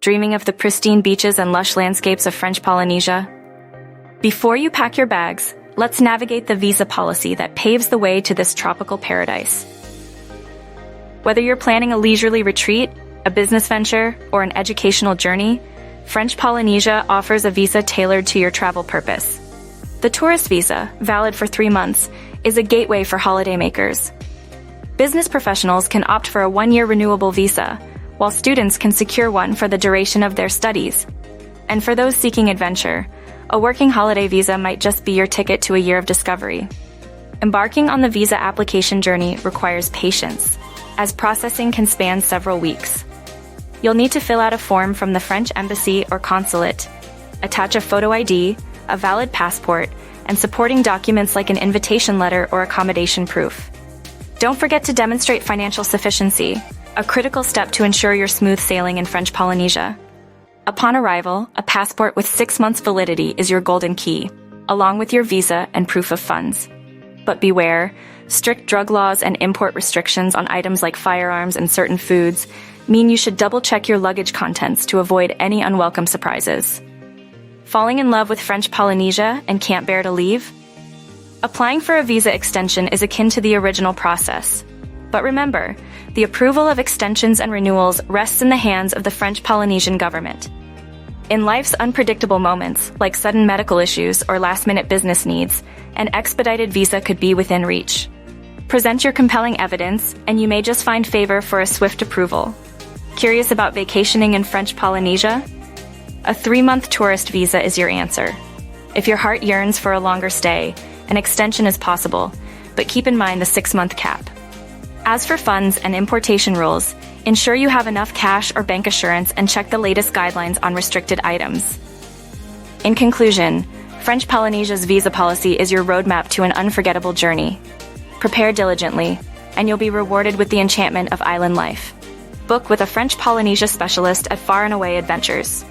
Dreaming of the pristine beaches and lush landscapes of French Polynesia? Before you pack your bags, let's navigate the visa policy that paves the way to this tropical paradise. Whether you're planning a leisurely retreat, a business venture, or an educational journey, French Polynesia offers a visa tailored to your travel purpose. The tourist visa, valid for 3 months, is a gateway for holidaymakers. Business professionals can opt for a 1-year renewable visa, while students can secure one for the duration of their studies. And for those seeking adventure, a working holiday visa might just be your ticket to a year of discovery. Embarking on the visa application journey requires patience, as processing can span several weeks. You'll need to fill out a form from the French embassy or consulate, attach a photo ID, a valid passport, and supporting documents like an invitation letter or accommodation proof. Don't forget to demonstrate financial sufficiency, a critical step to ensure your smooth sailing in French Polynesia. Upon arrival, a passport with 6 months validity is your golden key, along with your visa and proof of funds. But beware, strict drug laws and import restrictions on items like firearms and certain foods mean you should double-check your luggage contents to avoid any unwelcome surprises. Falling in love with French Polynesia and can't bear to leave? Applying for a visa extension is akin to the original process. But remember, the approval of extensions and renewals rests in the hands of the French Polynesian government. In life's unpredictable moments, like sudden medical issues or last-minute business needs, an expedited visa could be within reach. Present your compelling evidence, and you may just find favor for a swift approval. Curious about vacationing in French Polynesia? A 3-month tourist visa is your answer. If your heart yearns for a longer stay, an extension is possible, but keep in mind the 6-month cap. As for funds and importation rules, ensure you have enough cash or bank assurance and check the latest guidelines on restricted items. In conclusion, French Polynesia's visa policy is your roadmap to an unforgettable journey. Prepare diligently, and you'll be rewarded with the enchantment of island life. Book with a French Polynesia specialist at Far and Away Adventures.